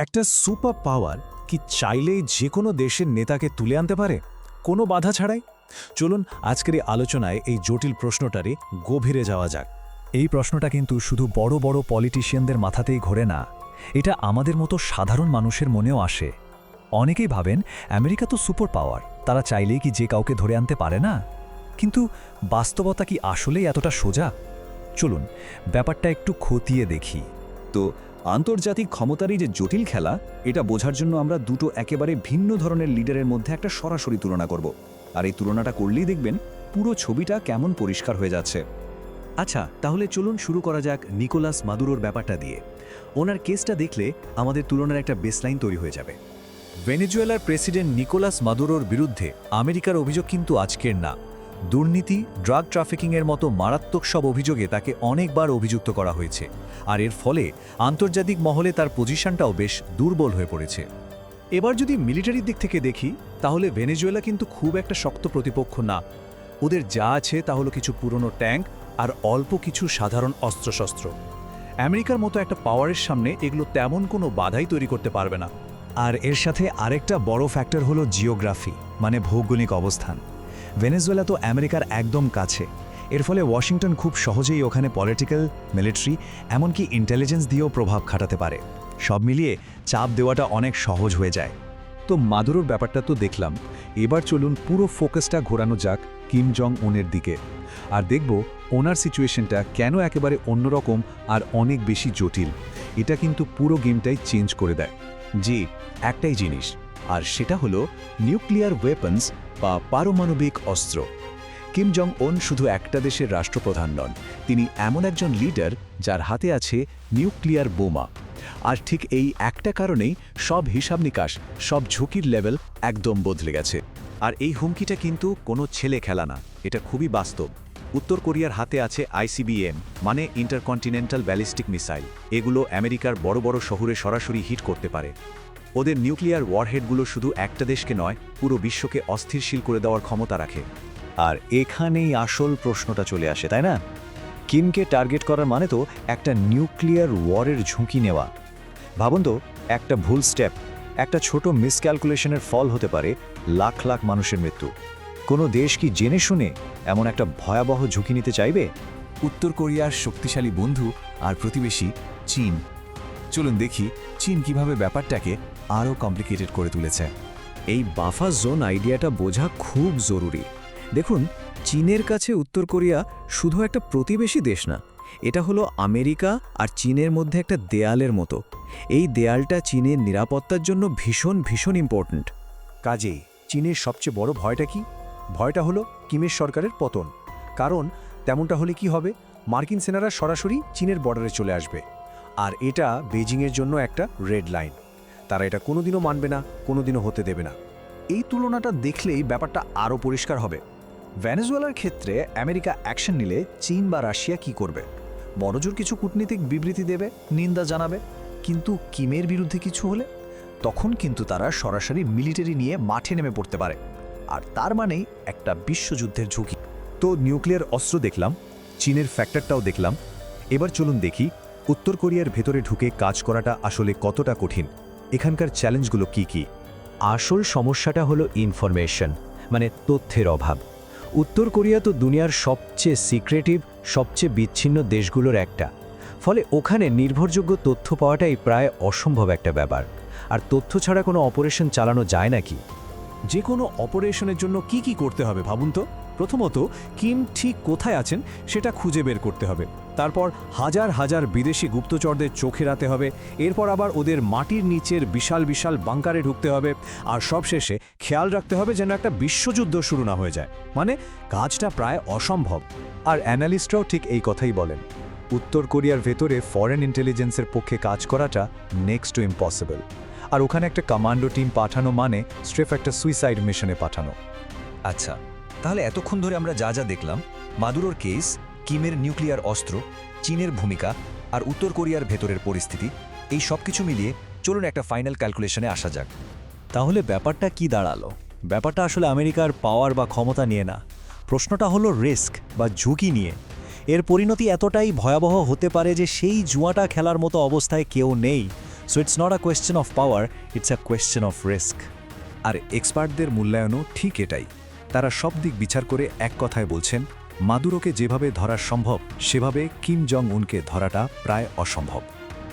একটা super power কি চাইলেই যে কোনো দেশের নেতাকে তুলে আনতে পারে কোনো বাধা ছাড়াই? চলুন আজকের এই আলোচনায় এই জটিল প্রশ্নটারে গভীরে যাওয়া যাক। এই প্রশ্নটা কিন্তু শুধু বড় বড় পলিটিশিয়ানদের মাথাতেই ঘোরে না, এটা আমাদের মতো সাধারণ মানুষের মনেও আসে। অনেকেই ভাবেন আমেরিকা তো সুপার পাওয়ার, তারা চাইলেই কি যে কাউকে ধরে আনতে পারে না? কিন্তু বাস্তবতা কি আসলেই এতটা সোজা? চলুন ব্যাপারটা একটু খতিয়ে দেখি। তো আন্তর্জাতিক ক্ষমতারই যে জটিল খেলা, এটা বোঝার জন্য আমরা দুটো একেবারে ভিন্ন ধরনের লিডারের মধ্যে একটা সরাসরি তুলনা করব। আর এই তুলনাটা করলেই দেখবেন পুরো ছবিটা কেমন পরিষ্কার হয়ে যাচ্ছে। আচ্ছা, তাহলে চলুন শুরু করা যাক নিকোলাস মাদুরোর ব্যাপারটা দিয়ে। ওনার কেসটা দেখলে আমাদের তুলনার একটা বেসলাইন তৈরি হয়ে যাবে। ভেনেজুয়েলার প্রেসিডেন্ট নিকোলাস মাদুরোর বিরুদ্ধে আমেরিকার অভিযোগ কিন্তু আজকের না। দুর্নীতি, ড্রাগ ট্রাফিকিংয়ের মতো মারাত্মক সব অভিযোগে তাকে অনেকবার অভিযুক্ত করা হয়েছে, আর এর ফলে আন্তর্জাতিক মহলে তার পজিশনটাও বেশ দুর্বল হয়ে পড়েছে। এবার যদি মিলিটারির দিক থেকে দেখি, তাহলে ভেনেজুয়েলা কিন্তু খুব একটা শক্ত প্রতিপক্ষ না। ওদের যা আছে তা হলো কিছু পুরনো ট্যাঙ্ক আর অল্প কিছু সাধারণ অস্ত্রশস্ত্র। আমেরিকার মতো একটা পাওয়ারের সামনে এগুলো তেমন কোনো বাধাই তৈরি করতে পারবে না। আর এর সাথে আরেকটা বড় ফ্যাক্টর হলো জিওগ্রাফি, মানে ভৌগোলিক অবস্থান। ভেনেজুয়েলা তো আমেরিকার একদম কাছে, এর ফলে ওয়াশিংটন খুব সহজেই ওখানে পলিটিক্যাল, মিলিটারি, এমনকি ইন্টেলিজেন্স দিয়েও প্রভাব খাটাতে পারে। সব মিলিয়ে চাপ দেওয়াটা অনেক সহজ হয়ে যায়। তো মাদুরোর ব্যাপারটা তো দেখলাম, এবার চলুন পুরো ফোকাসটা ঘোরানো যাক কিম জং উনের দিকে, আর দেখব ওনার সিচুয়েশনটা কেন একেবারে অন্যরকম আর অনেক বেশি জটিল। এটা কিন্তু পুরো গেমটাই চেঞ্জ করে দেয়। জি, একটাই জিনিস, আর সেটা হলো নিউক্লিয়ার ওয়েপন্স বা পারমাণবিক অস্ত্র। কিম জং উন শুধু একটা দেশের রাষ্ট্রপ্রধান নন, তিনি এমন একজন লিডার যার হাতে আছে নিউক্লিয়ার বোমা। আর ঠিক এই একটা কারণেই সব হিসাব নিকাশ, সব ঝুঁকির লেভেল একদম বদলে গেছে। আর এই হুমকিটা কিন্তু কোনো ছেলে খেলা না, এটা খুবই বাস্তব। উত্তর কোরিয়ার হাতে আছে ICBM, মানে ইন্টারকন্টিনেন্টাল ব্যালিস্টিক মিসাইল। এগুলো আমেরিকার বড় বড় শহরে সরাসরি হিট করতে পারে। ওদের নিউক্লিয়ার ওয়ারহেডগুলো শুধু একটা দেশকে নয়, পুরো বিশ্বকে অস্থিরশীল করে দেওয়ার ক্ষমতা রাখে। আর এখানেই আসল প্রশ্নটা চলে আসে, তাই না? কিমকে টার্গেট করার মানে তো একটা নিউক্লিয়ার ওয়ারের ঝুঁকি নেওয়া। ভাবুন তো, একটা ভুল স্টেপ, একটা ছোট মিসক্যালকুলেশনের ফল হতে পারে লাখ লাখ মানুষের মৃত্যু। কোনো দেশ কি জেনে শুনে এমন একটা ভয়াবহ ঝুঁকি নিতে চাইবে? উত্তর কোরিয়ার শক্তিশালী বন্ধু আর প্রতিবেশী চীন। চলুন দেখি চীন কিভাবে ব্যাপারটাকে আরও কমপ্লিকেটেড করে তুলেছে। এই বাফার জোন আইডিয়াটা বোঝা খুব জরুরি। দেখুন, চীনের কাছে উত্তর কোরিয়া শুধু একটা প্রতিবেশী দেশ না, এটা হলো আমেরিকা আর চীনের মধ্যে একটা দেয়ালের মতো। এই দেয়ালটা চীনের নিরাপত্তার জন্য ভীষণ ভীষণ ইম্পর্ট্যান্ট। কাজেই চীনের সবচেয়ে বড় ভয়টা কি? ভয়টা হলো কিমের সরকারের পতন। কারণ তেমনটা হলে কি হবে, মার্কিন সেনারা সরাসরি চীনের বর্ডারে চলে আসবে, আর এটা বেজিংয়ের জন্য একটা রেড লাইন। তারা এটা কোনোদিনও মানবে না, কোনোদিনও হতে দেবে না। এই তুলনাটা দেখলেই ব্যাপারটা আরও পরিষ্কার হবে। ভেনেজুয়েলার ক্ষেত্রে আমেরিকা অ্যাকশন নিলে চীন বা রাশিয়া কি করবে? বড়জোর কিছু কূটনীতিক বিবৃতি দেবে, নিন্দা জানাবে। কিন্তু কিমের বিরুদ্ধে কিছু হলে তখন কিন্তু তারা সরাসরি মিলিটারি নিয়ে মাঠে নেমে পড়তে পারে, আর তার মানেই একটা বিশ্বযুদ্ধের ঝুঁকি। তো নিউক্লিয়ার অস্ত্র দেখলাম, চীনের ফ্যাক্টরটাও দেখলাম। এবার চলুন দেখি উত্তর কোরিয়ার ভেতরে ঢুকে কাজ করাটা আসলে কতটা কঠিন, এখানকার চ্যালেঞ্জগুলো কি কি। আসল সমস্যাটা হলো ইনফরমেশন, মানে তথ্যের অভাব। উত্তর কোরিয়া তো দুনিয়ার সবচেয়ে সিক্রেটিভ, সবচেয়ে বিচ্ছিন্ন দেশগুলোর একটা। ফলে ওখানে নির্ভরযোগ্য তথ্য পাওয়াটাই প্রায় অসম্ভব একটা ব্যাপার। আর তথ্য ছাড়া কোনো অপারেশন চালানো যায় নাকি? যে কোনো অপারেশনের জন্য কি কি করতে হবে ভাবুন তো। প্রথমত, কিম ঠিক কোথায় আছেন সেটা খুঁজে বের করতে হবে। তারপর হাজার হাজার বিদেশি গুপ্তচরদের চোখে রাখতে হবে। এরপর আবার ওদের মাটির নিচের বিশাল বিশাল বাংকারে ঢুকতে হবে। আর সবশেষে খেয়াল রাখতে হবে যেন একটা বিশ্বযুদ্ধ শুরু না হয়ে যায়। মানে কাজটা প্রায় অসম্ভব। আর অ্যানালিস্টরাও ঠিক এই কথাই বলেন, উত্তর কোরিয়ার ভেতরে ফরেন ইন্টেলিজেন্সের পক্ষে কাজ করাটা নেক্সট টু ইম্পসিবল। আর ওখানে একটা কমান্ডো টিম পাঠানো মানে স্রেফ একটা সুইসাইড মিশনে পাঠানো। আচ্ছা, তাহলে এতক্ষণ ধরে আমরা যা যা দেখলাম, মাদুরোর কেস, কিমের নিউক্লিয়ার অস্ত্র, চীনের ভূমিকা আর উত্তর কোরিয়ার ভেতরের পরিস্থিতি, এই সব কিছু মিলিয়ে চলুন একটা ফাইনাল ক্যালকুলেশনে আসা যাক। তাহলে ব্যাপারটা কি দাঁড়ালো? ব্যাপারটা আসলে আমেরিকার পাওয়ার বা ক্ষমতা নিয়ে না, প্রশ্নটা হলো রিস্ক বা ঝুঁকি নিয়ে। এর পরিণতি এতটাই ভয়াবহ হতে পারে যে সেই জুয়াটা খেলার মতো অবস্থায় কেউ নেই, so it's not a question of power, it's a question of risk. আর এক্সপার্টদের মূল্যায়নও ঠিক এটাই। তারা সব দিক বিচার করে এক কথায় বলছেন, মাদুরোকে যেভাবে ধরা সম্ভব সেভাবে কিম জং উনকে ধরাটা প্রায় অসম্ভব।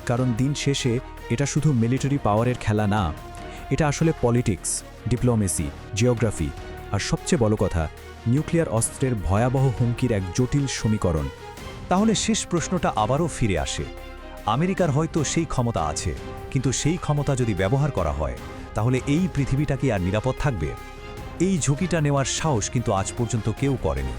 কারণ দিন শেষে এটা শুধু মিলিটারি পাওয়ারের খেলা না, এটা আসলে পলিটিক্স, ডিপ্লোমেসি, জিওগ্রাফি আর সবচেয়ে বড় কথা নিউক্লিয়ার অস্ত্রের ভয়াবহ হুমকির এক জটিল সমীকরণ। তাহলে শেষ প্রশ্নটা আবারও ফিরে আসে। আমেরিকার হয়তো সেই ক্ষমতা আছে, কিন্তু সেই ক্ষমতা যদি ব্যবহার করা হয় তাহলে এই পৃথিবীটা কি আর নিরাপদ থাকবে? এই ঝুঁকিটা নেওয়ার সাহস কিন্তু আজ পর্যন্ত কেউ করেনি।